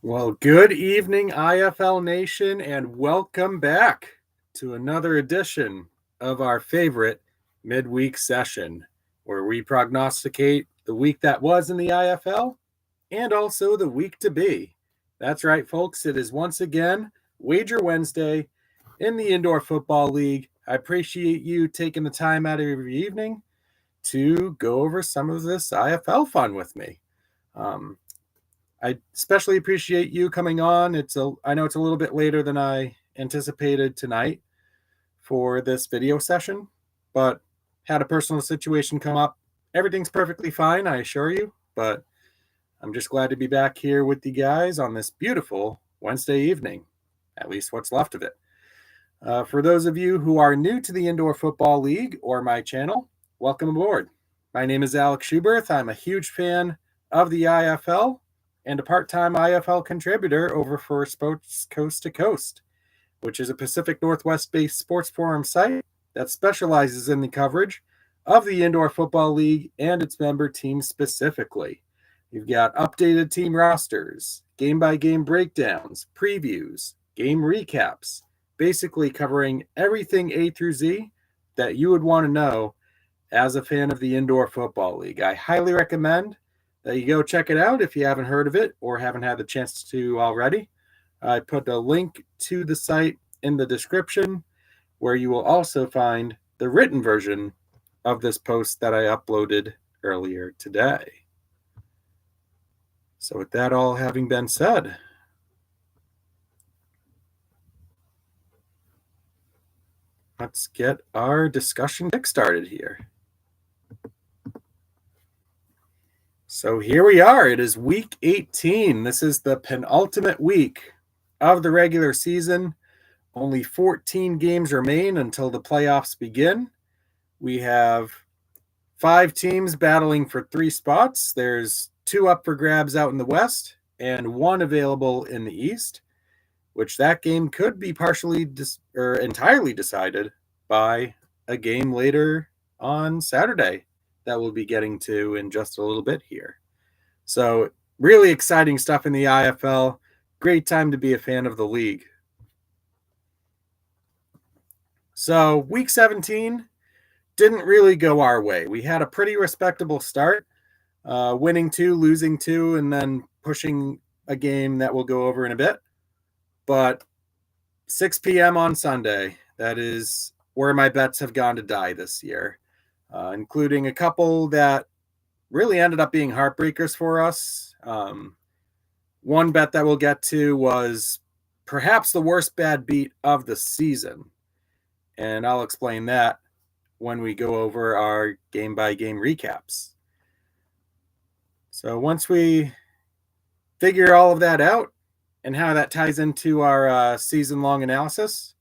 Well, good evening, IFL Nation, and welcome back to another edition of our favorite midweek session, where we prognosticate the week that was in the IFL and also the week to be. That's right, folks. It is once again Wager Wednesday in the Indoor Football League. I appreciate you taking the time out of your evening to go over some of this IFL fun with me. I especially appreciate you coming on. I know it's a little bit later than I anticipated tonight for this video session, but had a personal situation come up. Everything's perfectly fine, I assure you, but I'm just glad to be back here with you guys on this beautiful Wednesday evening, at least what's left of it. For those of you who are new to the Indoor Football League or my channel, welcome aboard. My name is Alex Schuberth. I'm a huge fan of the IFL and a part-time IFL contributor over for Sports Coast to Coast, which is a Pacific Northwest-based sports forum site that specializes in the coverage of the Indoor Football League and its member teams specifically. You've got updated team rosters, game-by-game breakdowns, previews, game recaps, basically covering everything A through Z that you would want to know as a fan of the Indoor Football League. I highly recommend that you go check it out if you haven't heard of it or haven't had the chance to already. I put a link to the site in the description, where you will also find the written version of this post that I uploaded earlier today. So with that all having been said, let's get our discussion kick-started here. So here we are. It is week 18. This is the penultimate week of the regular season. Only 14 games remain until the playoffs begin. We have 5 teams battling for 3 spots. There's 2 up for grabs out in the West and 1 available in the East, which that game could be partially or entirely decided by a game later on Saturday that we'll be getting to in just a little bit here. So really exciting stuff in the IFL. Great time to be a fan of the league. So week 17 didn't really go our way. We had a pretty respectable start, winning 2, losing 2, and then pushing a game that we'll go over in a bit. But 6 p.m. on Sunday, that is where my bets have gone to die this year, including a couple that really ended up being heartbreakers for us. One bet that we'll get to was perhaps the worst bad beat of the season, and I'll explain that when we go over our game-by-game recaps. So once we figure all of that out and how that ties into our season-long analysis,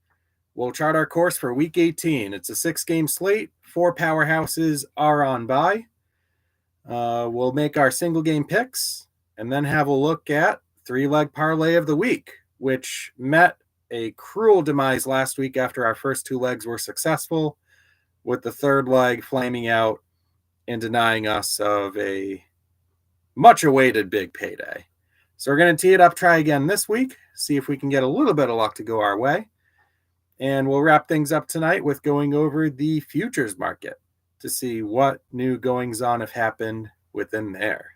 we'll chart our course for Week 18. It's a 6-game slate. 4 powerhouses are on bye. We'll make our single-game picks and then have a look at 3-leg parlay of the week, which met a cruel demise last week after our first 2 legs were successful, with the 3rd leg flaming out and denying us of a much-awaited big payday. So we're going to tee it up, try again this week, see if we can get a little bit of luck to go our way. And we'll wrap things up tonight with going over the futures market to see what new goings-on have happened within there.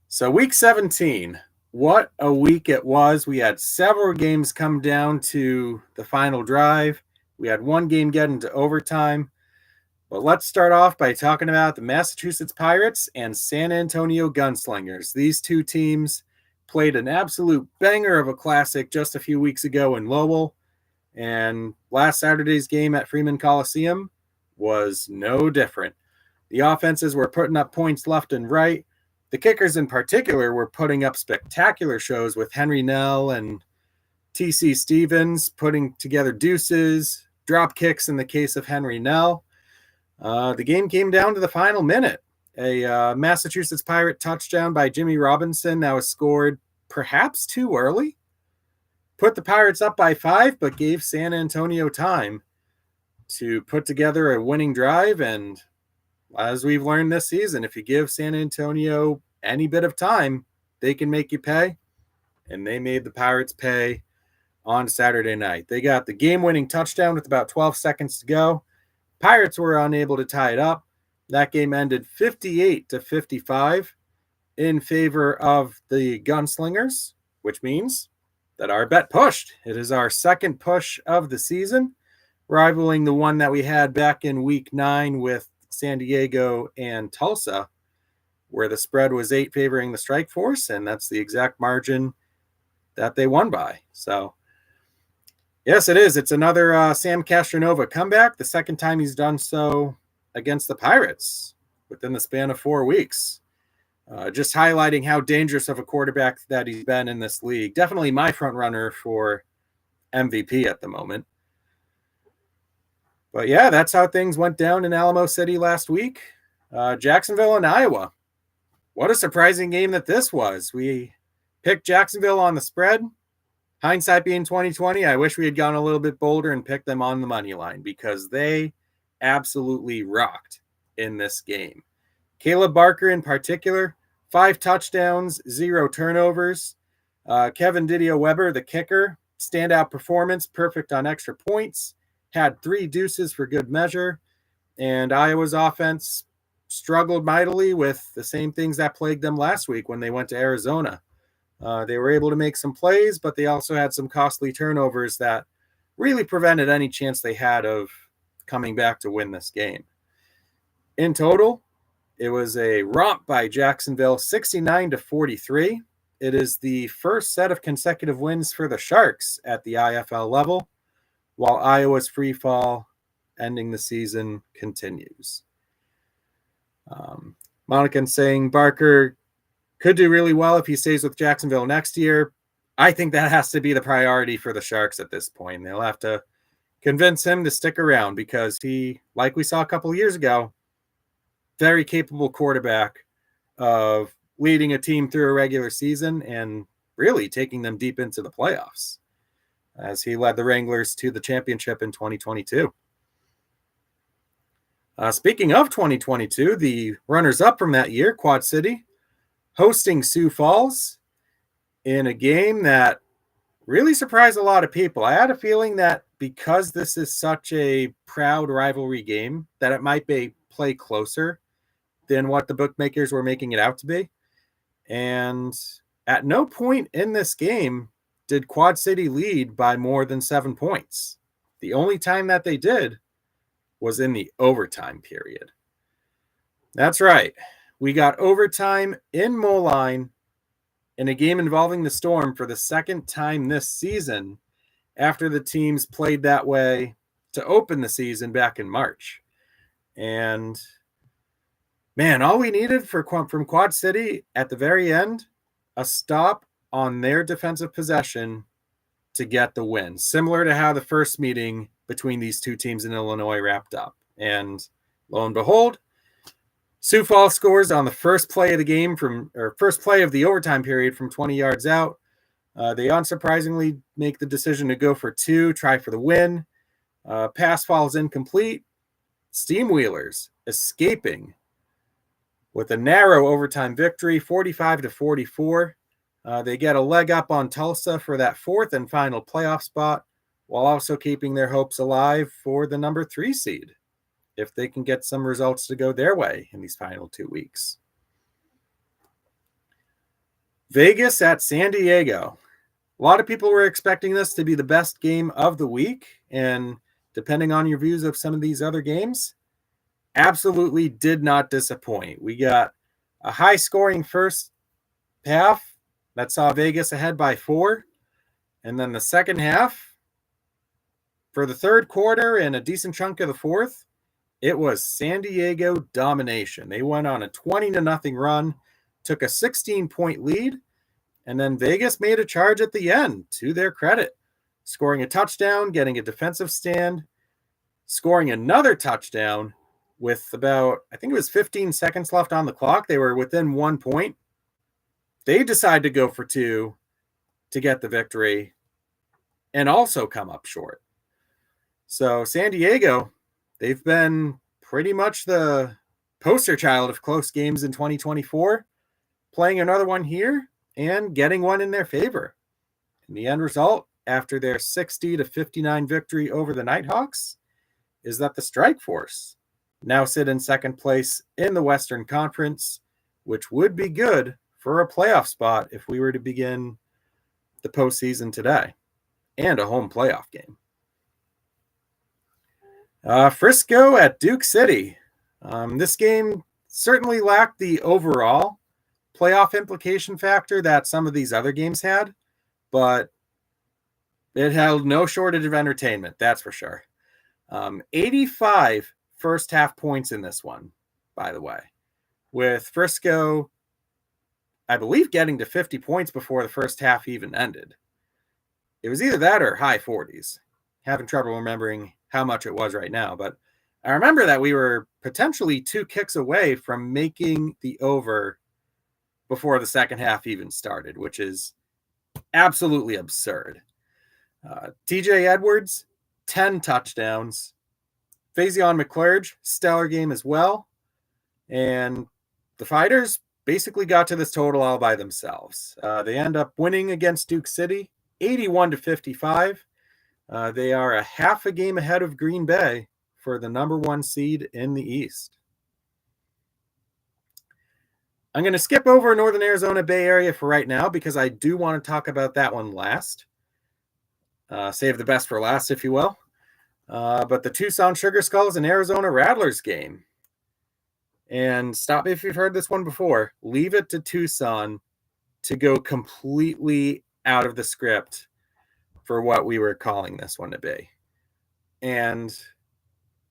So week 17, what a week it was. We had several games come down to the final drive. We had 1 game get into overtime. But let's start off by talking about the Massachusetts Pirates and San Antonio Gunslingers. These 2 teams played an absolute banger of a classic just a few weeks ago in Lowell. And last Saturday's game at Freeman Coliseum was no different. The offenses were putting up points left and right. The kickers in particular were putting up spectacular shows, with Henry Nell and TC Stevens putting together deuces, drop kicks in the case of Henry Nell. The game came down to the final minute. A Massachusetts Pirate touchdown by Jimmy Robinson that was scored perhaps too early put the Pirates up by 5, but gave San Antonio time to put together a winning drive. And as we've learned this season, if you give San Antonio any bit of time, they can make you pay. And they made the Pirates pay on Saturday night. They got the game-winning touchdown with about 12 seconds to go. Pirates were unable to tie it up. That game ended 58-55 in favor of the Gunslingers, which means that our bet pushed. It is our second push of the season, rivaling the one that we had back in week 9 with San Diego and Tulsa, where the spread was 8 favoring the Strike Force, and that's the exact margin that they won by. So, yes, it is. It's another Sam Castronova comeback, the second time he's done so against the Pirates within the span of 4 weeks. Just highlighting how dangerous of a quarterback that he's been in this league. Definitely my front runner for MVP at the moment. But yeah, that's how things went down in Alamo City last week. Jacksonville and Iowa. What a surprising game that this was. We picked Jacksonville on the spread. Hindsight being 2020, I wish we had gone a little bit bolder and picked them on the money line because they absolutely rocked in this game. Caleb Barker in particular, 5 touchdowns, 0 turnovers. Kevin Didio-Weber, the kicker, standout performance, perfect on extra points, had 3 deuces for good measure. And Iowa's offense struggled mightily with the same things that plagued them last week when they went to Arizona. They were able to make some plays, but they also had some costly turnovers that really prevented any chance they had of coming back to win this game. In total, it was a romp by Jacksonville, 69-43. It is the first set of consecutive wins for the Sharks at the IFL level, while Iowa's free fall ending the season continues. Monica saying Barker could do really well if he stays with Jacksonville next year. I think that has to be the priority for the Sharks at this point. They'll have to convince him to stick around because he, like we saw a couple of years ago, very capable quarterback of leading a team through a regular season and really taking them deep into the playoffs as he led the Wranglers to the championship in 2022. Speaking of 2022, the runners-up from that year, Quad City, hosting Sioux Falls in a game that really surprised a lot of people. I had a feeling that because this is such a proud rivalry game, that it might be play closer than what the bookmakers were making it out to be. And at no point in this game did Quad City lead by more than 7 points. The only time that they did was in the overtime period. That's right. We got overtime in Moline in a game involving the Storm for the second time this season after the teams played that way to open the season back in March. And man, all we needed from Quad City at the very end, a stop on their defensive possession to get the win, similar to how the first meeting between these two teams in Illinois wrapped up. And lo and behold, Sioux Falls scores on the first play of the game first play of the overtime period from 20 yards out. They unsurprisingly make the decision to go for 2, try for the win. Pass falls incomplete. Steamwheelers escaping with a narrow overtime victory, 45-44. They get a leg up on Tulsa for that 4th and final playoff spot, while also keeping their hopes alive for the number 3 seed, if they can get some results to go their way in these final 2 weeks. Vegas at San Diego. A lot of people were expecting this to be the best game of the week, and depending on your views of some of these other games, absolutely did not disappoint. We got a high-scoring first half that saw Vegas ahead by 4, and then the second half, for the third quarter and a decent chunk of the fourth, it was San Diego domination. They went on a 20-0 run, took a 16-point lead, and then Vegas made a charge at the end, to their credit, scoring a touchdown, getting a defensive stand, scoring another touchdown with about, I think it was 15 seconds left on the clock. They were within 1 point. They decide to go for 2 to get the victory and also come up short. So San Diego, they've been pretty much the poster child of close games in 2024. playing another one here and getting one in their favor. And the end result, after their 60-59 victory over the Nighthawks, is that the Strike Force now sit in second place in the Western Conference, which would be good for a playoff spot if we were to begin the postseason today, and a home playoff game. Frisco at Duke City. This game certainly lacked the overall playoff implication factor that some of these other games had, but it held no shortage of entertainment, that's for sure. 85 first half points in this one, by the way, with Frisco, I believe, getting to 50 points before the first half even ended. It was either that or high 40s. Having trouble remembering how much it was right now, but I remember that we were potentially 2 kicks away from making the over before the second half even started, which is absolutely absurd. TJ Edwards, 10 touchdowns. Faison McClurge, stellar game as well. And the Fighters basically got to this total all by themselves. They end up winning against Duke City, 81-55. They are a half a game ahead of Green Bay for the number 1 seed in the East. I'm going to skip over Northern Arizona Bay Area for right now because I do want to talk about that one last. Save the best for last, if you will. But the Tucson Sugar Skulls and Arizona Rattlers game. And stop me if you've heard this one before. Leave it to Tucson to go completely out of the script for what we were calling this one to be. And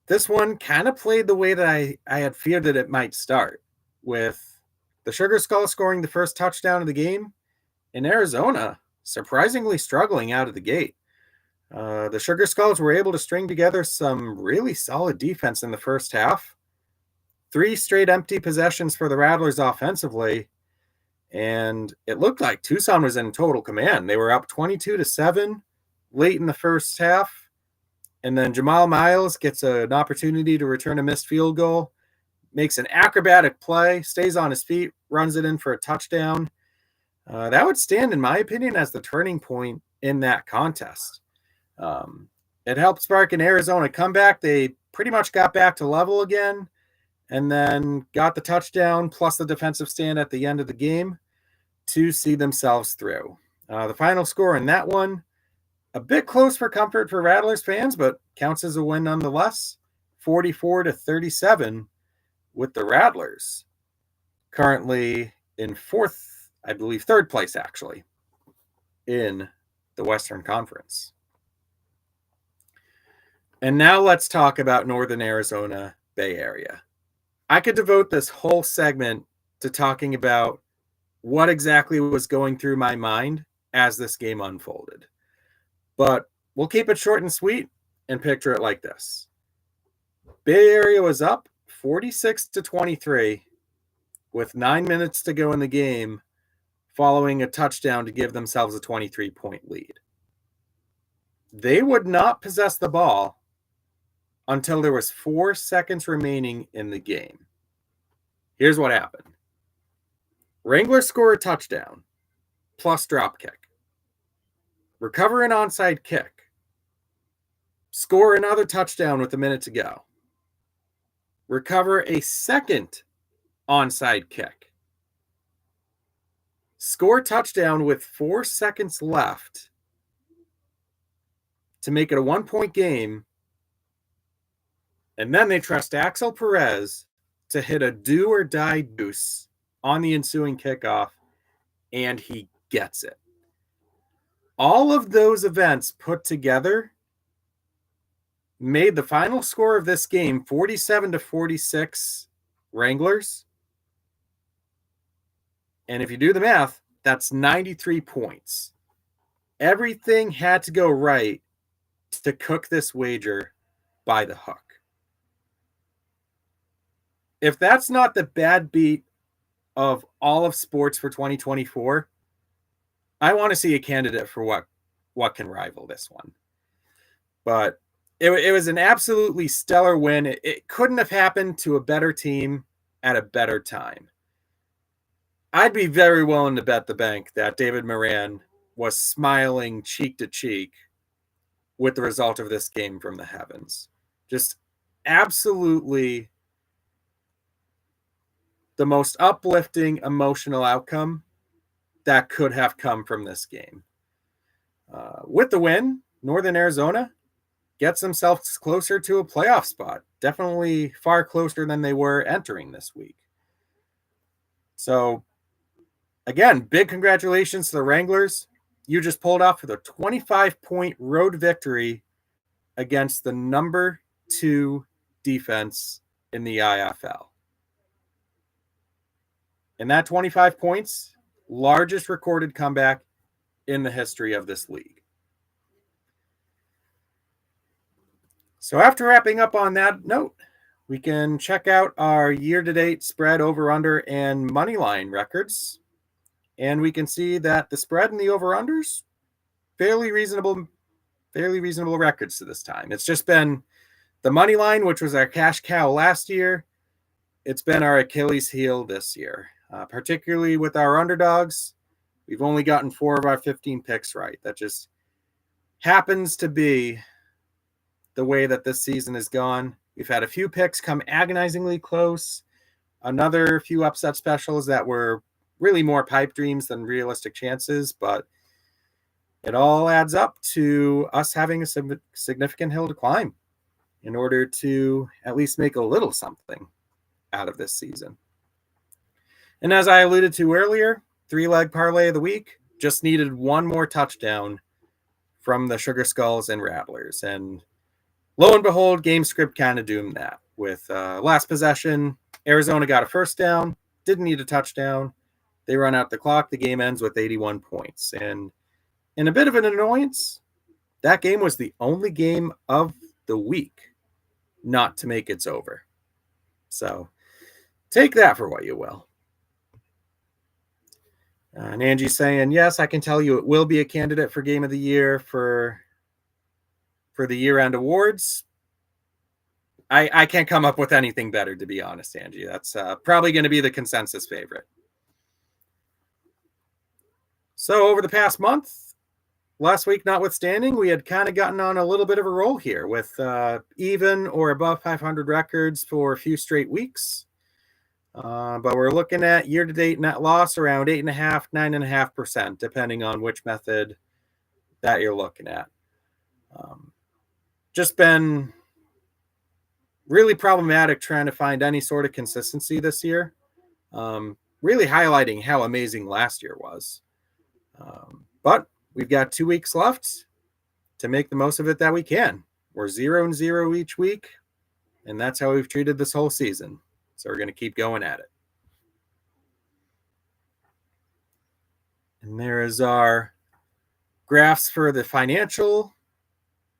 this one kind of played the way that I had feared that it might start, with the Sugar Skulls scoring the first touchdown of the game, and Arizona surprisingly struggling out of the gate. The Sugar Skulls were able to string together some really solid defense in the first half. 3 straight empty possessions for the Rattlers offensively, and it looked like Tucson was in total command. They were up 22-7 late in the first half, and then Jamal Miles gets an opportunity to return a missed field goal, makes an acrobatic play, stays on his feet, runs it in for a touchdown. That would stand, in my opinion, as the turning point in that contest. It helped spark an Arizona comeback. They pretty much got back to level again, and then got the touchdown plus the defensive stand at the end of the game to see themselves through. The final score in that one, a bit close for comfort for Rattlers fans, but counts as a win nonetheless. 44-37, with the Rattlers currently in third place actually, in the Western Conference. And now let's talk about Northern Arizona Bay Area. I could devote this whole segment to talking about what exactly was going through my mind as this game unfolded. But we'll keep it short and sweet and picture it like this. Bay Area was up 46-23 with 9 minutes to go in the game, following a touchdown to give themselves a 23-point lead. They would not possess the ball until there was 4 seconds remaining in the game. Here's what happened. Wranglers score a touchdown, plus drop kick. Recover an onside kick. Score another touchdown with a minute to go. Recover a second onside kick. Score touchdown with 4 seconds left to make it a 1-point game. And then they trust Axel Perez to hit a do or die deuce on the ensuing kickoff, and he gets it. All of those events put together made the final score of this game 47-46 Wranglers. And if you do the math, that's 93 points. Everything had to go right to cook this wager by the hook. If that's not the bad beat of all of sports for 2024, I want to see a candidate for what can rival this one. But it was an absolutely stellar win. It couldn't have happened to a better team at a better time. I'd be very willing to bet the bank that David Moran was smiling cheek to cheek with the result of this game from the heavens. Just absolutely the most uplifting emotional outcome that could have come from this game. With the win, Northern Arizona gets themselves closer to a playoff spot. Definitely far closer than they were entering this week. So, again, big congratulations to the Wranglers. You just pulled off with a 25-point road victory against the number 2 defense in the IFL. And that 25 points, largest recorded comeback in the history of this league. So after wrapping up on that note, we can check out our year-to-date spread over-under and moneyline records. And we can see that the spread and the over-unders, fairly reasonable records to this time. It's just been the money line, which was our cash cow last year. It's been our Achilles heel this year, particularly with our underdogs. We've only gotten 4 of our 15 picks right. That just happens to be the way that this season has gone. We've had a few picks come agonizingly close, another few upset specials that were really more pipe dreams than realistic chances, but it all adds up to us having a significant hill to climb in order to at least make a little something out of this season. And as I alluded to earlier, 3-leg parlay of the week just needed one more touchdown from the Sugar Skulls and Rattlers. And lo and behold, game script kind of doomed that. With last possession, Arizona got a first down, didn't need a touchdown. They run out the clock. The game ends with 81 points. And in a bit of an annoyance, that game was the only game of the week not to make its over. So take that for what you will. And Angie's saying, yes, I can tell you it will be a candidate for Game of the Year for the year-end awards. I can't come up with anything better, to be honest, Angie. That's probably going to be the consensus favorite. So over the past month, last week notwithstanding, we had kind of gotten on a little bit of a roll here with even or above 500 records for a few straight weeks. But we're looking at year-to-date net loss around 8.5%, 9.5%, depending on which method that you're looking at. Just been really problematic trying to find any sort of consistency this year. Really highlighting how amazing last year was. But we've got 2 weeks left to make the most of it that we can. We're 0-0 each week, and that's how we've treated this whole season. So we're going to keep going at it. And there is our graphs for the financial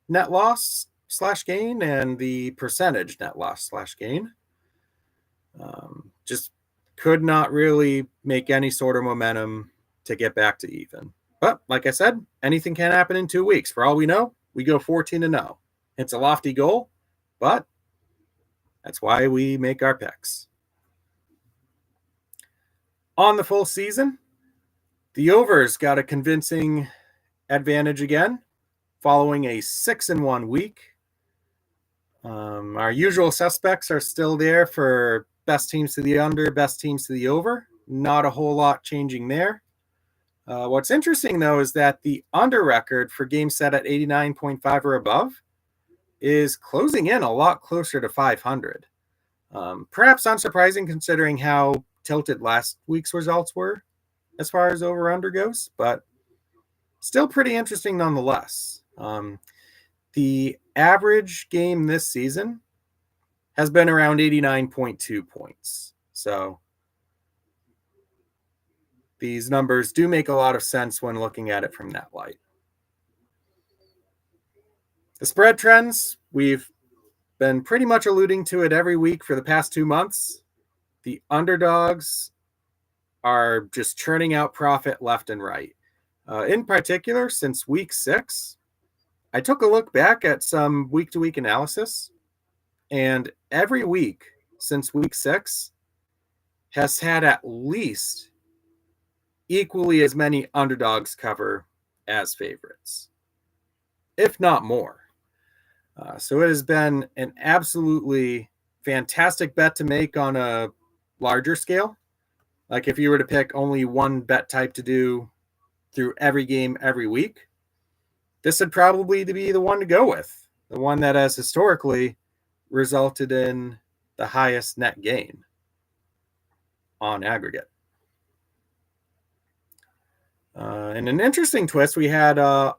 net loss / gain and the percentage net loss / gain. Just could not really make any sort of momentum to get back to even. But like I said, anything can happen in 2 weeks. For all we know, we go 14-0. It's a lofty goal, but that's why we make our picks. On the full season, the overs got a convincing advantage again, following a 6-1 week. Our usual suspects are still there for best teams to the under, best teams to the over. Not a whole lot changing there. What's interesting, though, is that the under record for games set at 89.5 or above is closing in a lot closer to 500. Perhaps unsurprising considering how tilted last week's results were as far as over-under goes, but still pretty interesting nonetheless. The average game this season has been around 89.2 points. So these numbers do make a lot of sense when looking at it from that light. The spread trends, we've been pretty much alluding to it every week for the past 2 months. The underdogs are just churning out profit left and right. In particular, since week 6, I took a look back at some week-to-week analysis, and every week since week 6 has had at least equally as many underdogs cover as favorites, if not more. So it has been an absolutely fantastic bet to make on a larger scale. Like if you were to pick only one bet type to do through every game every week, this would probably be the one to go with, the one that has historically resulted in the highest net gain on aggregate. And an interesting twist, we had the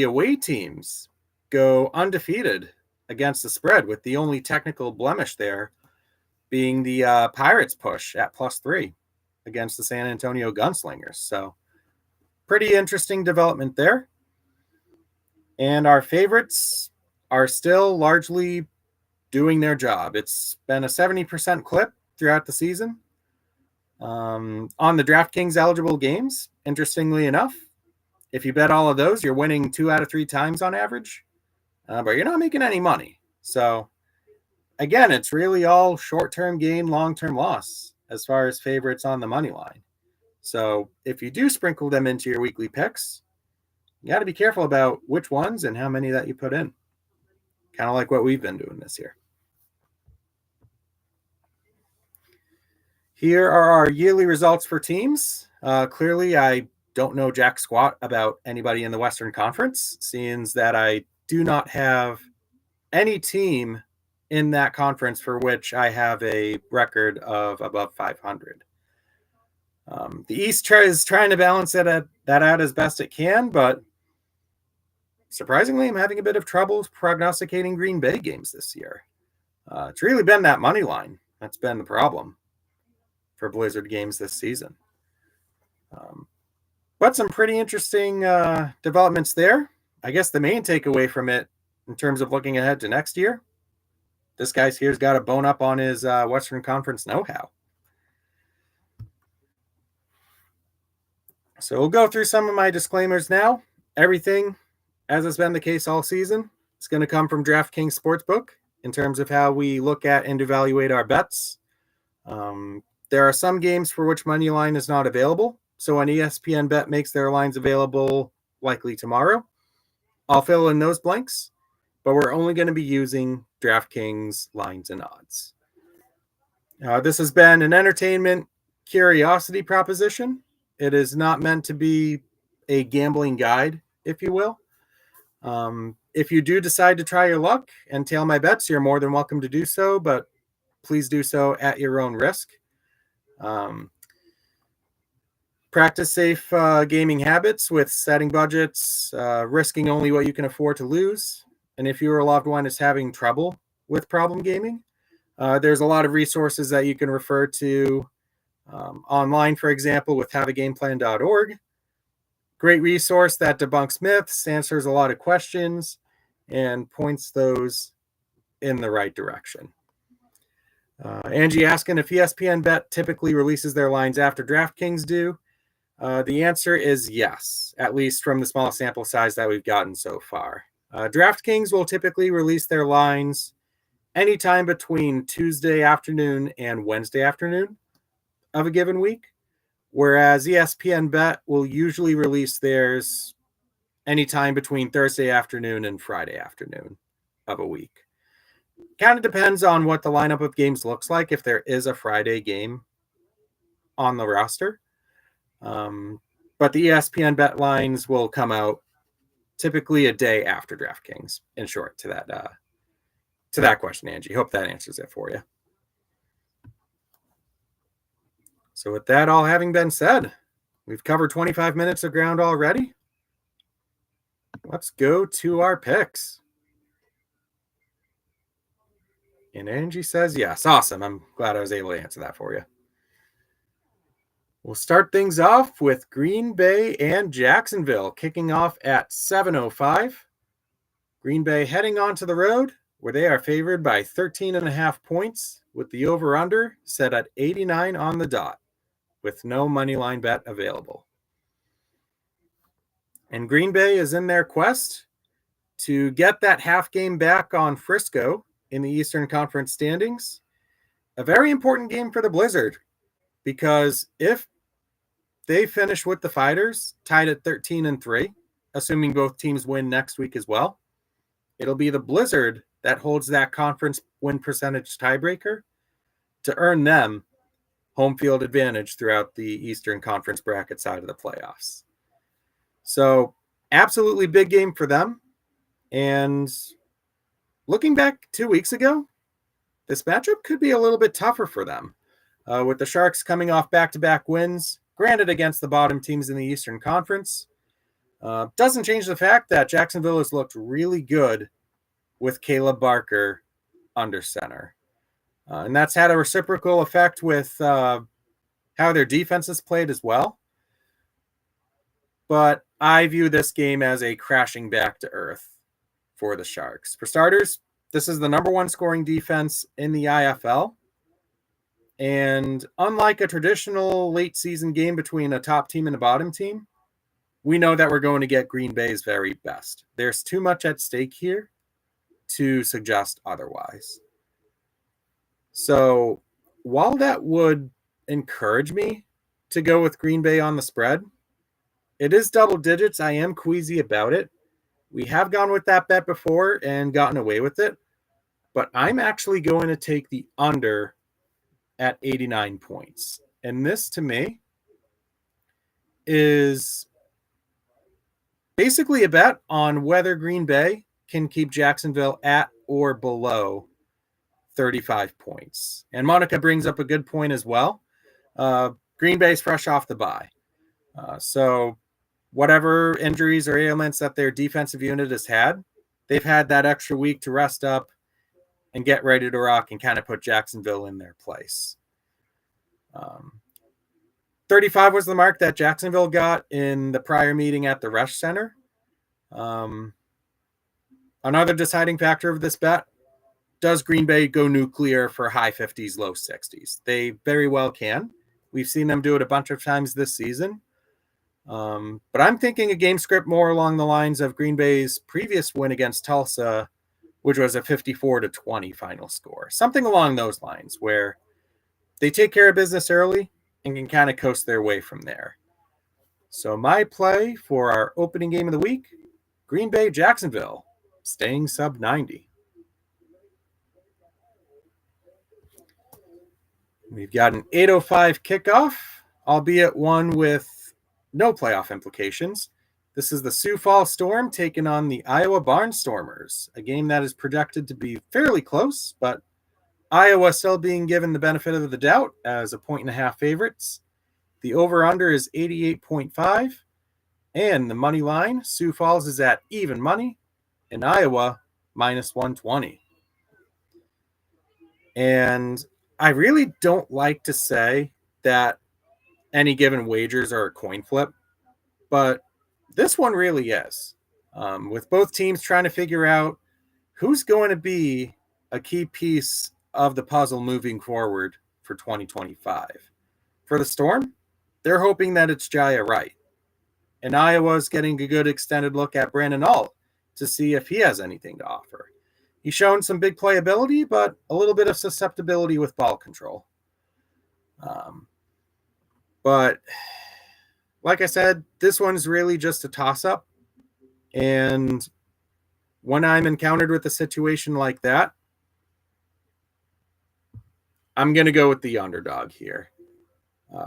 away teams go undefeated against the spread, with the only technical blemish there being the Pirates push at +3 against the San Antonio Gunslingers. So pretty interesting development there. And our favorites are still largely doing their job. It's been a 70% clip throughout the season. On the DraftKings eligible games, interestingly enough, if you bet all of those, you're winning 2 out of 3 times on average, but you're not making any money. So again, it's really all short-term gain, long-term loss as far as favorites on the money line. So if you do sprinkle them into your weekly picks, you got to be careful about which ones and how many that you put in. Kind of like what we've been doing this year. Here are our yearly results for teams. Clearly, I don't know jack squat about anybody in the Western Conference, seeing that I do not have any team in that conference for which I have a record of above 500. The East is trying to balance that out as best it can, but surprisingly, I'm having a bit of trouble prognosticating Green Bay games this year. It's really been that money line that's been the problem for Blizzard games this season. But some pretty interesting developments there. I guess the main takeaway from it in terms of looking ahead to next year, this guy's here's got a bone up on his Western Conference know-how. So we'll go through some of my disclaimers now. Everything, as has been the case all season, is going to come from DraftKings Sportsbook in terms of how we look at and evaluate our bets. There are some games for which moneyline is not available. So when ESPN Bet makes their lines available likely tomorrow, I'll fill in those blanks, but we're only going to be using DraftKings lines and odds. This has been an entertainment curiosity proposition. It is not meant to be a gambling guide, if you will. If you do decide to try your luck and tail my bets, you're more than welcome to do so, but please do so at your own risk. Practice safe gaming habits with setting budgets, risking only what you can afford to lose. And if your loved one is having trouble with problem gaming, there's a lot of resources that you can refer to online, for example, with haveagameplan.org. Great resource that debunks myths, answers a lot of questions, and points those in the right direction. Angie asking if ESPN Bet typically releases their lines after DraftKings do. The answer is yes, at least from the small sample size that we've gotten so far. DraftKings will typically release their lines anytime between Tuesday afternoon and Wednesday afternoon of a given week, whereas ESPN Bet will usually release theirs anytime between Thursday afternoon and Friday afternoon of a week. Kind of depends on what the lineup of games looks like, if there is a Friday game on the roster. But the ESPN Bet lines will come out typically a day after DraftKings, in short, to that question, Angie. Hope that answers it for you. So with that all having been said, we've covered 25 minutes of ground already. Let's go to our picks. And Angie says yes. Awesome. I'm glad I was able to answer that for you. We'll start things off with Green Bay and Jacksonville, kicking off at 7:05. Green Bay heading onto the road, where they are favored by 13.5 points, with the over-under set at 89 on the dot, with no moneyline bet available. And Green Bay is in their quest to get that half game back on Frisco in the Eastern Conference standings. A very important game for the Blizzard, because if they finish with the Fighters tied at 13-3, assuming both teams win next week as well, it'll be the Blizzard that holds that conference win percentage tiebreaker to earn them home field advantage throughout the Eastern Conference bracket side of the playoffs. So absolutely big game for them. And looking back 2 weeks ago, this matchup could be a little bit tougher for them. With the Sharks coming off back-to-back wins, granted against the bottom teams in the Eastern Conference, doesn't change the fact that Jacksonville has looked really good with Caleb Barker under center. And that's had a reciprocal effect with how their defense has played as well. But I view this game as a crashing back to earth for the Sharks. For starters, this is the number one scoring defense in the IFL. And unlike a traditional late season game between a top team and a bottom team, we know that we're going to get Green Bay's very best. There's too much at stake here to suggest otherwise. So while that would encourage me to go with Green Bay on the spread, it is double digits. I am queasy about it. We have gone with that bet before and gotten away with it, but I'm actually going to take the under at 89 points. And this, to me, is basically a bet on whether Green Bay can keep Jacksonville at or below 35 points. And Monica brings up a good point as well. Green Bay's fresh off the bye. So whatever injuries or ailments that their defensive unit has had, they've had that extra week to rest up and get ready to rock and kind of put Jacksonville in their place. 35 was the mark that Jacksonville got in the prior meeting at the Resch Center. Another deciding factor of this bet, does Green Bay go nuclear for high 50s, low 60s? They very well can. We've seen them do it a bunch of times this season. But I'm thinking a game script more along the lines of Green Bay's previous win against Tulsa, which was a 54-20 final score. Something along those lines where they take care of business early and can kind of coast their way from there. So my play for our opening game of the week, Green Bay, Jacksonville, staying sub 90. We've got an 8:05 kickoff, albeit one with no playoff implications. This is the Sioux Falls Storm taking on the Iowa Barnstormers, a game that is projected to be fairly close, but Iowa still being given the benefit of the doubt as a 1.5 favorites. The over-under is 88.5, and the money line, Sioux Falls is at even money, and Iowa minus 120. And I really don't like to say that any given wagers are a coin flip, but this one really is. With both teams trying to figure out who's going to be a key piece of the puzzle moving forward for 2025. For the Storm, they're hoping that it's Jaya Wright. And Iowa's getting a good extended look at Brandon Alt to see if he has anything to offer. He's shown some big playability, but a little bit of susceptibility with ball control. But like I said, this one's really just a toss-up. And when I'm encountered with a situation like that, I'm going to go with the underdog here.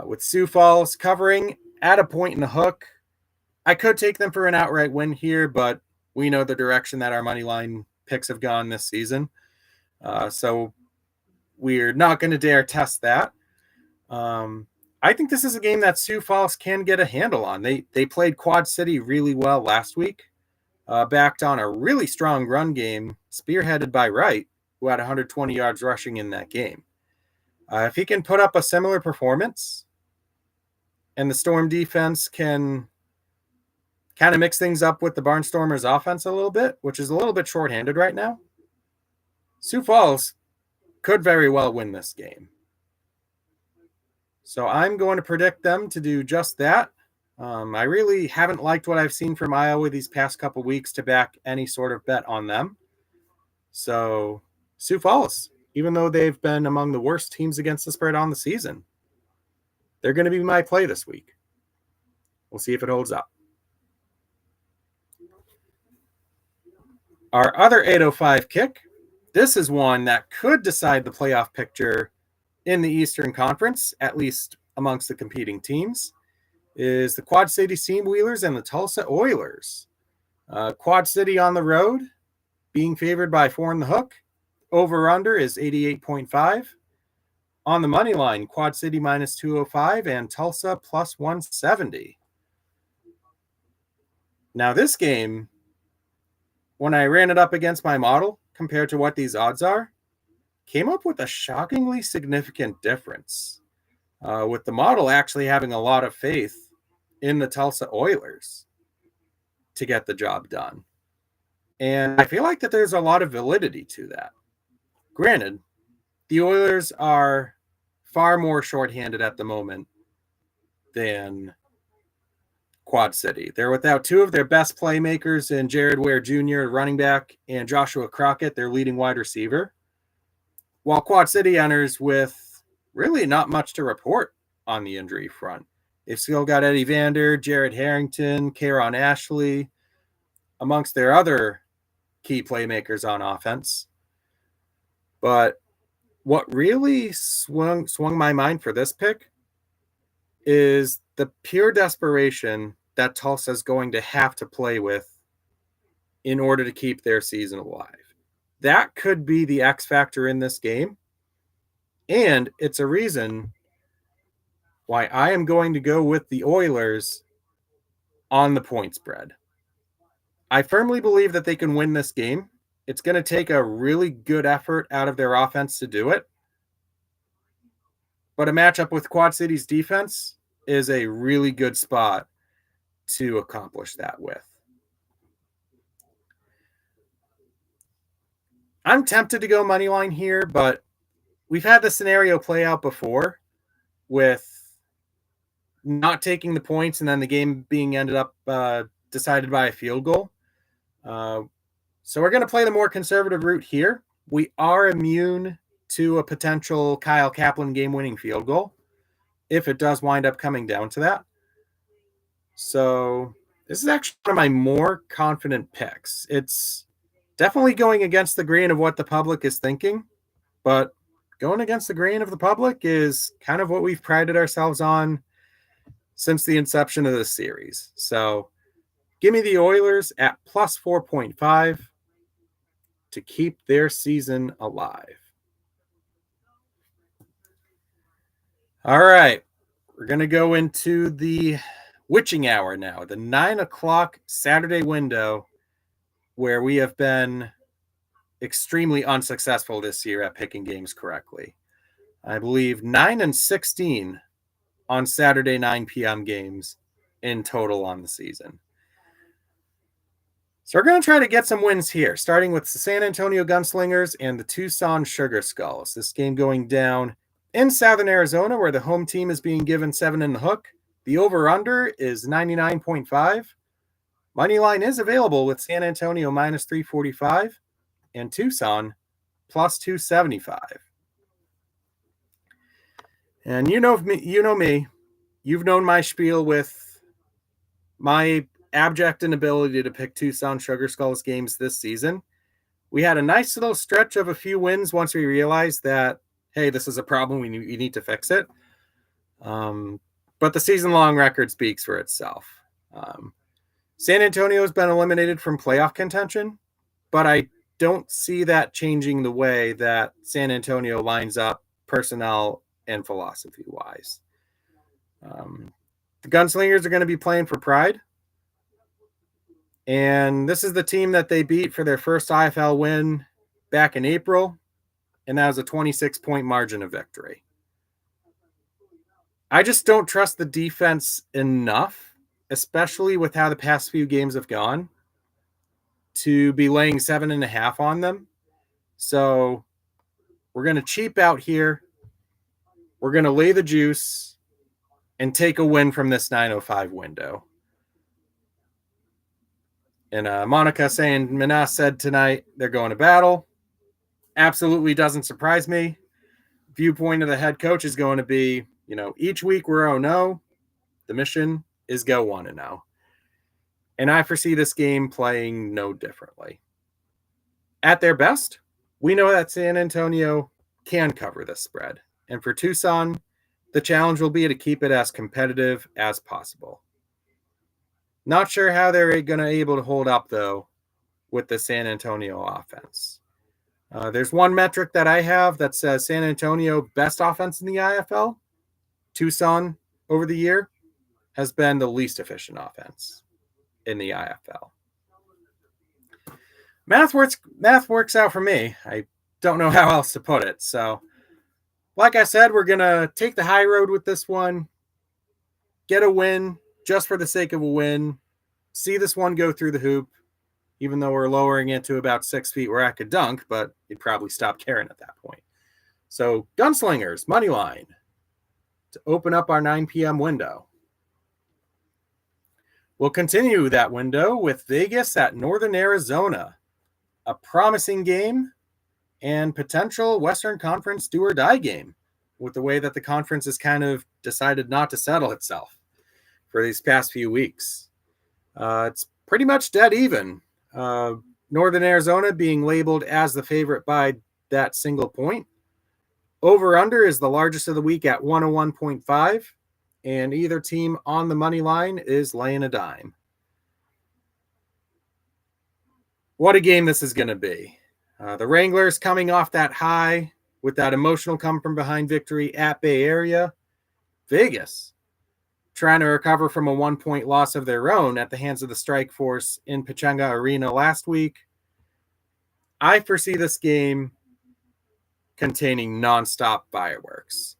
With Sioux Falls covering at a point in the hook, I could take them for an outright win here, but we know the direction that our money line picks have gone this season. So we're not going to dare test that. I think this is a game that Sioux Falls can get a handle on. They played Quad City really well last week, backed on a really strong run game, spearheaded by Wright, who had 120 yards rushing in that game. If he can put up a similar performance and the Storm defense can kind of mix things up with the Barnstormers offense a little bit, which is a little bit shorthanded right now, Sioux Falls could very well win this game. So I'm going to predict them to do just that. I really haven't liked what I've seen from Iowa these past couple weeks to back any sort of bet on them. So Sioux Falls, even though they've been among the worst teams against the spread on the season. They're going to be my play this week. We'll see if it holds up. Our other 805 kick, this is one that could decide the playoff picture in the Eastern Conference, at least amongst the competing teams, is the Quad City Steamwheelers and the Tulsa Oilers. Quad City on the road, being favored by 4 in the hook. Over-under is 88.5. On the money line, Quad City minus 205 and Tulsa plus 170. Now this game, when I ran it up against my model compared to what these odds are, came up with a shockingly significant difference, with the model actually having a lot of faith in the Tulsa Oilers to get the job done. And I feel like that there's a lot of validity to that. Granted, the Oilers are far more shorthanded at the moment than Quad City. They're without 2 of their best playmakers in Jared Ware Jr., running back, and Joshua Crockett, their leading wide receiver. While Quad City enters with really not much to report on the injury front. They've still got Eddie Vander, Jared Harrington, Karon Ashley, amongst their other key playmakers on offense. But what really swung my mind for this pick is the pure desperation that Tulsa is going to have to play with in order to keep their season alive. That could be the X factor in this game. And it's a reason why I am going to go with the Oilers on the point spread. I firmly believe that they can win this game. It's going to take a really good effort out of their offense to do it. But a matchup with Quad City's defense is a really good spot to accomplish that with. I'm tempted to go money line here, but we've had this scenario play out before with not taking the points and then the game being ended up decided by a field goal. So we're going to play the more conservative route here. We are immune to a potential Kyle Kaplan game-winning field goal if it does wind up coming down to that. So this is actually one of my more confident picks. It's definitely going against the grain of what the public is thinking, but going against the grain of the public is kind of what we've prided ourselves on since the inception of this series. So give me the Oilers at plus 4.5 to keep their season alive. All right, we're going to go into the witching hour now, the 9 o'clock Saturday window, where we have been extremely unsuccessful this year at picking games correctly. I believe 9 and 16 on Saturday 9 p.m. games in total on the season. So we're going to try to get some wins here, starting with the San Antonio Gunslingers and the Tucson Sugar Skulls. This game going down in Southern Arizona, where the home team is being given 7 in the hook. The over-under is 99.5. Money line is available with San Antonio minus 345 and Tucson plus 275. And you know me. You've known my spiel with my abject inability to pick Tucson Sugar Skulls games this season. We had a nice little stretch of a few wins once we realized that, hey, this is a problem. We need to fix it. But the season-long record speaks for itself. San Antonio has been eliminated from playoff contention, but I don't see that changing the way that San Antonio lines up personnel and philosophy-wise. The Gunslingers are going to be playing for pride. And this is the team that they beat for their first IFL win back in April, and that was a 26-point margin of victory. I just don't trust the defense enough, especially with how the past few games have gone, to be laying 7.5 on them. So we're going to cheap out here. We're going to lay the juice and take a win from this 9:05 window. And Monica saying, Minas said tonight they're going to battle. Absolutely doesn't surprise me. Viewpoint of the head coach is going to be, Each week we're 0-0. The mission is go 1-0. And I foresee this game playing no differently. At their best, we know that San Antonio can cover this spread. And for Tucson, the challenge will be to keep it as competitive as possible. Not sure how they're going to be able to hold up, though, with the San Antonio offense. There's one metric that I have that says San Antonio best offense in the IFL. Tucson over the year has been the least efficient offense in the IFL. Math works out for me. I don't know how else to put it. So, like I said, we're going to take the high road with this one, get a win just for the sake of a win, see this one go through the hoop, even though we're lowering it to about 6 feet where I could dunk, but you'd probably stop caring at that point. So, Gunslingers, moneyline, to open up our 9 p.m. window. We'll continue that window with Vegas at Northern Arizona. A promising game and potential Western Conference do or die game with the way that the conference has kind of decided not to settle itself for these past few weeks. It's pretty much dead even. Northern Arizona being labeled as the favorite by that single point. Over-under is the largest of the week at 101.5, and either team on the money line is laying a dime. What a game this is going to be. The Wranglers coming off that high with that emotional come from behind victory at Bay Area. Vegas trying to recover from a 1-point loss of their own at the hands of the Strike Force in Pechanga Arena last week. I foresee this game containing nonstop fireworks,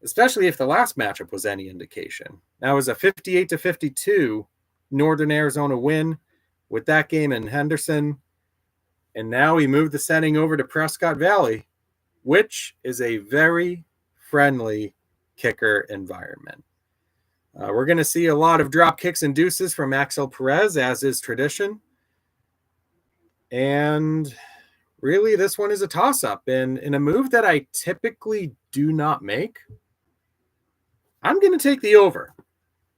especially if the last matchup was any indication. That was a 58-52 Northern Arizona win with that game in Henderson. And now we move the setting over to Prescott Valley, which is a very friendly kicker environment. We're going to see a lot of drop kicks and deuces from Axel Perez, as is tradition. And really, this one is a toss-up. And in a move that I typically do not make, I'm going to take the over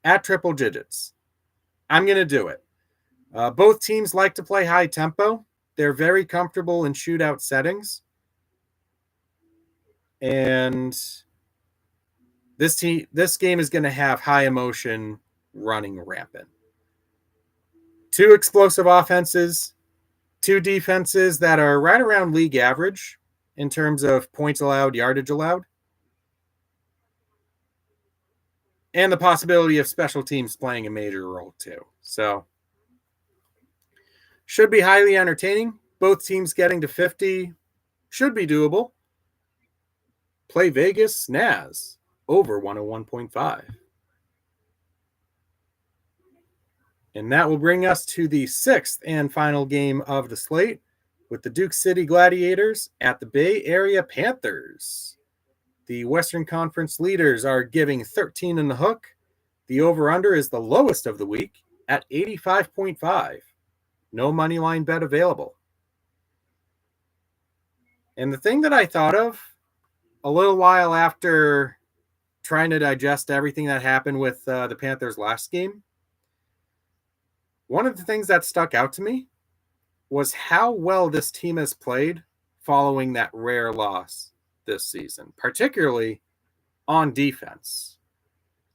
at triple digits. I'm going to do it. Both teams like to play high tempo. They're very comfortable in shootout settings. And this game is going to have high emotion running rampant. 2 explosive offenses, 2 defenses that are right around league average in terms of points allowed, yardage allowed. And the possibility of special teams playing a major role too. So, should be highly entertaining. Both teams getting to 50 should be doable. Play Vegas, Naz, over 101.5. And that will bring us to the 6th and final game of the slate with the Duke City Gladiators at the Bay Area Panthers. The Western Conference leaders are giving 13 in the hook. The over-under is the lowest of the week at 85.5. No money line bet available. And the thing that I thought of a little while after trying to digest everything that happened with the Panthers' last game, one of the things that stuck out to me was how well this team has played following that rare loss this season, particularly on defense,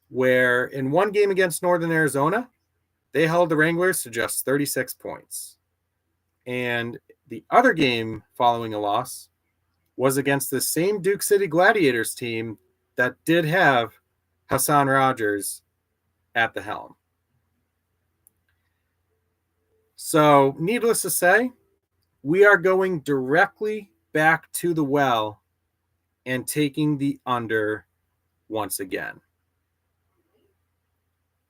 where in one game against Northern Arizona, they held the Wranglers to just 36 points. And the other game following a loss was against the same Duke City Gladiators team that did have Hassan Rogers at the helm. So, needless to say, we are going directly back to the well and taking the under once again.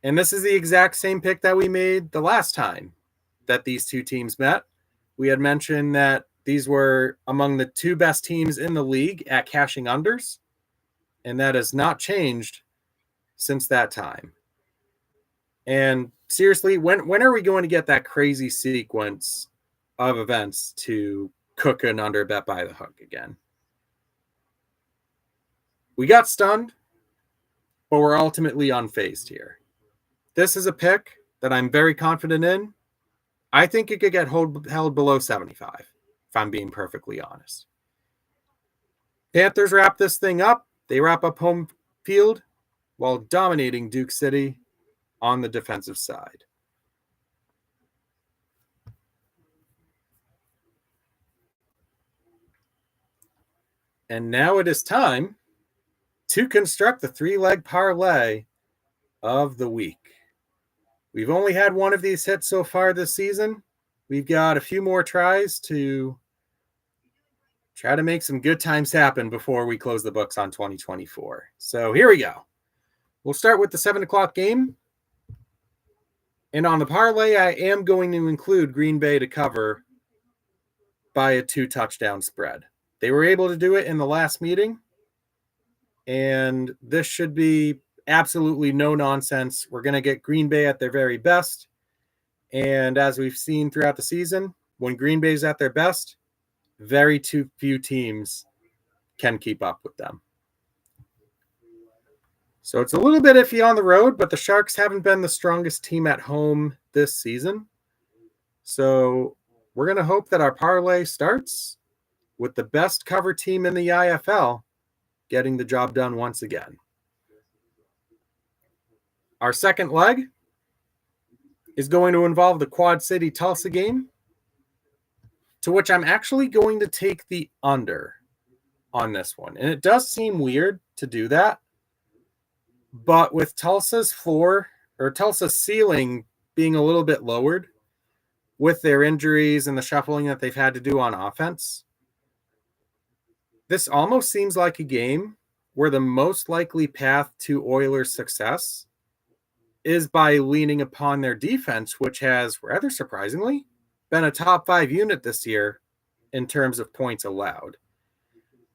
And this is the exact same pick that we made the last time that these two teams met. We had mentioned that these were among the 2 best teams in the league at cashing unders, and that has not changed since that time. And seriously, when are we going to get that crazy sequence of events to cook an under bet by the hook again? We got stunned but we're ultimately unfazed here. This is a pick that I'm very confident in. I think it could get held below 75, if I'm being perfectly honest. Panthers wrap this thing up. They wrap up home field while dominating Duke City on the defensive side. And now it is time to construct the three-leg parlay of the week. We've only had one of these hits so far this season. We've got a few more tries to try to make some good times happen before we close the books on 2024. So here we go. We'll start with the 7 o'clock game. And on the parlay, I am going to include Green Bay to cover by a 2-touchdown spread. They were able to do it in the last meeting, and this should be absolutely no nonsense. We're going to get Green Bay at their very best, and as we've seen throughout the season, when Green Bay's at their best, very few teams can keep up with them. So it's a little bit iffy on the road, but the Sharks haven't been the strongest team at home this season. So we're going to hope that our parlay starts with the best cover team in the IFL getting the job done once again. Our second leg is going to involve the Quad City Tulsa game, to which I'm actually going to take the under on this one. And it does seem weird to do that, but with Tulsa's floor or Tulsa's ceiling being a little bit lowered with their injuries and the shuffling that they've had to do on offense, this almost seems like a game where the most likely path to Oilers' success is by leaning upon their defense, which has, rather surprisingly, been a top 5 unit this year in terms of points allowed.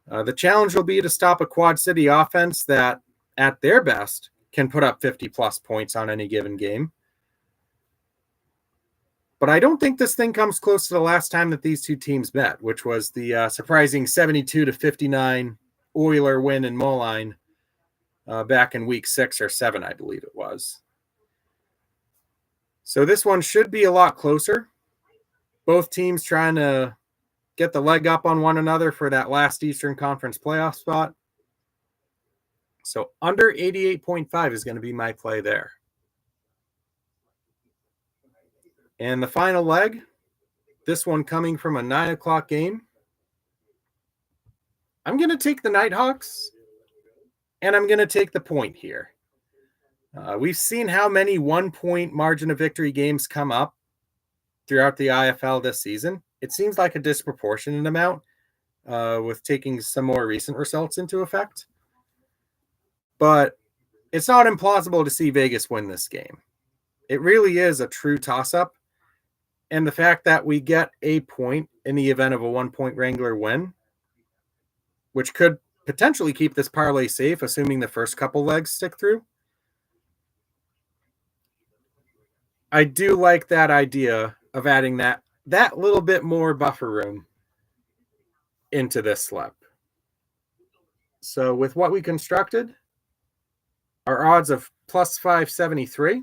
The challenge will be to stop a Quad City offense that, at their best, can put up 50-plus points on any given game. But I don't think this thing comes close to the last time that these two teams met, which was the surprising 72-59 Oiler win in Moneyline back in week 6 or 7, I believe it was. So this one should be a lot closer. Both teams trying to get the leg up on one another for that last Eastern Conference playoff spot. So under 88.5 is going to be my play there. And the final leg, this one coming from a 9 o'clock game, I'm going to take the Nighthawks, and I'm going to take the point here. We've seen how many 1-point margin of victory games come up throughout the IFL this season. It seems like a disproportionate amount with taking some more recent results into effect. But it's not implausible to see Vegas win this game. It really is a true toss-up. And the fact that we get a point in the event of a 1-point Wrangler win, which could potentially keep this parlay safe, assuming the first couple legs stick through. I do like that idea of adding that little bit more buffer room into this slip. So with what we constructed, our odds of plus 573,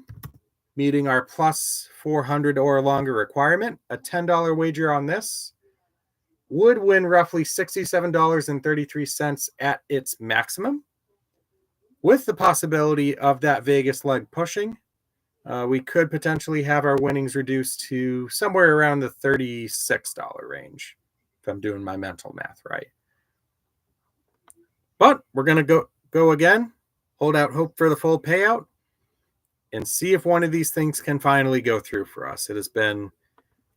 meeting our plus 400 or longer requirement, a $10 wager on this would win roughly $67.33 at its maximum. With the possibility of that Vegas leg pushing, we could potentially have our winnings reduced to somewhere around the $36 range, if I'm doing my mental math right. But we're going to go again, hold out hope for the full payout, and see if one of these things can finally go through for us. It has been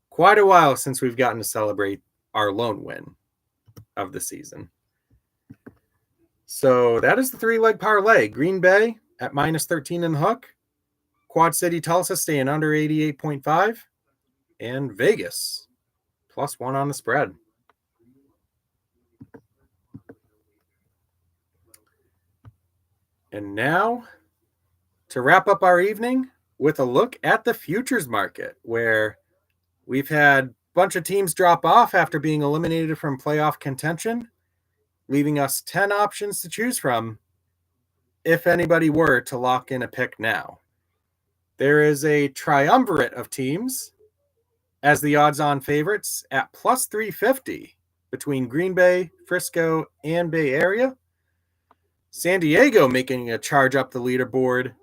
quite a while since we've gotten to celebrate our lone win of the season. So that is the 3-leg parlay. Green Bay at minus 13 in the hook. Quad City Tulsa staying under 88.5. And Vegas plus 1 on the spread. And now to wrap up our evening with a look at the futures market, where we've had a bunch of teams drop off after being eliminated from playoff contention, leaving us 10 options to choose from if anybody were to lock in a pick now. There is a triumvirate of teams as the odds-on favorites at plus 350 between Green Bay, Frisco, and Bay Area. San Diego making a charge up the leaderboard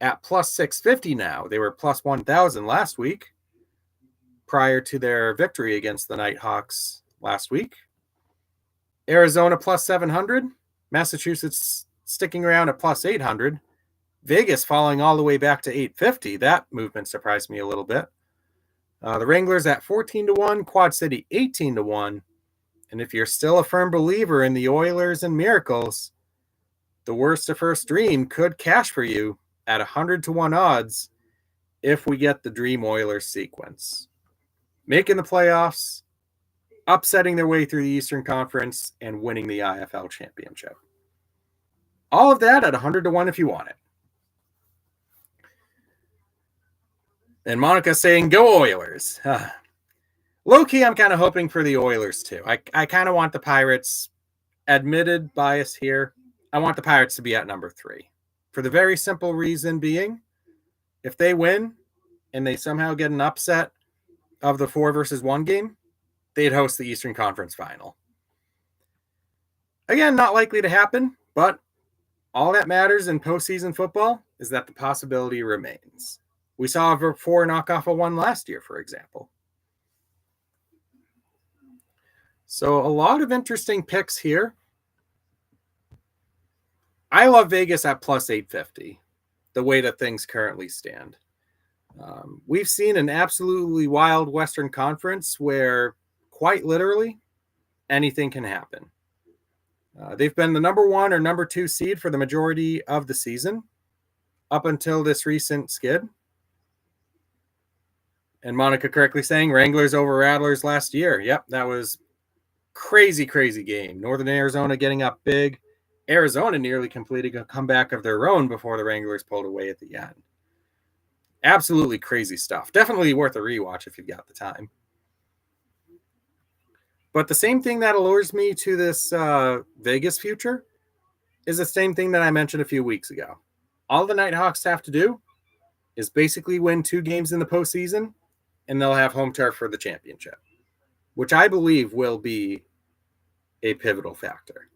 at plus 650 now. They were plus 1,000 last week prior to their victory against the Nighthawks last week. Arizona plus 700. Massachusetts sticking around at plus 800. Vegas falling all the way back to 850. That movement surprised me a little bit. The Wranglers at 14-1, Quad City 18-1. And if you're still a firm believer in the Oilers and Miracles, the worst of first dream could cash for you at 100-1 odds if we get the Dream Oilers sequence. Making the playoffs, upsetting their way through the Eastern Conference, and winning the IFL championship. All of that at 100-1 if you want it. And Monica saying, go Oilers. Low-key, I'm kind of hoping for the Oilers, too. I kind of want the Pirates, admitted bias here, I want the Pirates to be at number 3. For the very simple reason being, if they win and they somehow get an upset of the 4-1 game, they'd host the Eastern Conference final. Again, not likely to happen, but all that matters in postseason football is that the possibility remains. We saw a 4 knock off a 1 last year, for example. So a lot of interesting picks here. I love Vegas at plus 850, the way that things currently stand. We've seen an absolutely wild Western Conference where, quite literally, anything can happen. They've been the number 1 or number 2 seed for the majority of the season, up until this recent skid. And Monica correctly saying Wranglers over Rattlers last year. Yep, that was crazy, crazy game. Northern Arizona getting up big. Arizona nearly completing a comeback of their own before the Wranglers pulled away at the end. Absolutely crazy stuff. Definitely worth a rewatch if you've got the time. But the same thing that allures me to this Vegas future is the same thing that I mentioned a few weeks ago. All the Nighthawks have to do is basically win 2 games in the postseason, and they'll have home turf for the championship, which I believe will be a pivotal factor,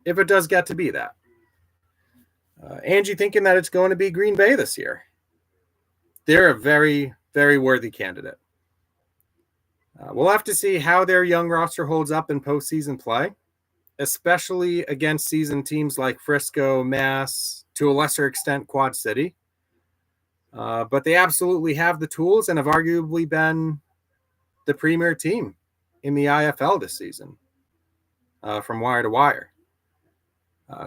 if it does get to be that. Angie thinking that it's going to be Green Bay this year. They're a very, very worthy candidate. We'll have to see how their young roster holds up in postseason play, especially against seasoned teams like Frisco, Mass, to a lesser extent, Quad City. But they absolutely have the tools and have arguably been the premier team in the IFL this season, from wire to wire.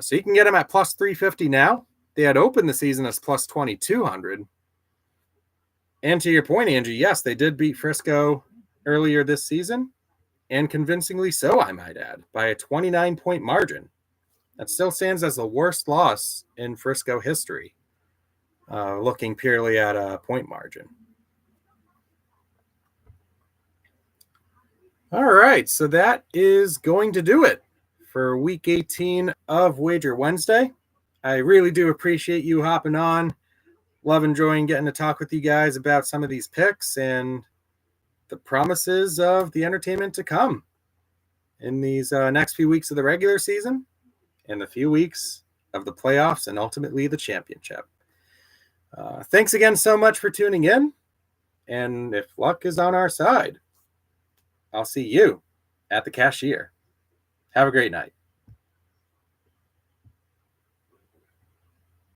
So you can get them at plus 350 now. They had opened the season as plus 2,200. And to your point, Angie, yes, they did beat Frisco earlier this season, and convincingly so, I might add, by a 29-point margin. That still stands as the worst loss in Frisco history, looking purely at a point margin. All right, so that is going to do it for week 18 of Wager Wednesday. I really do appreciate you hopping on. Love enjoying getting to talk with you guys about some of these picks and the promises of the entertainment to come in these next few weeks of the regular season and the few weeks of the playoffs and ultimately the championship. Thanks again so much for tuning in. And if luck is on our side, I'll see you at the cashier. Have a great night.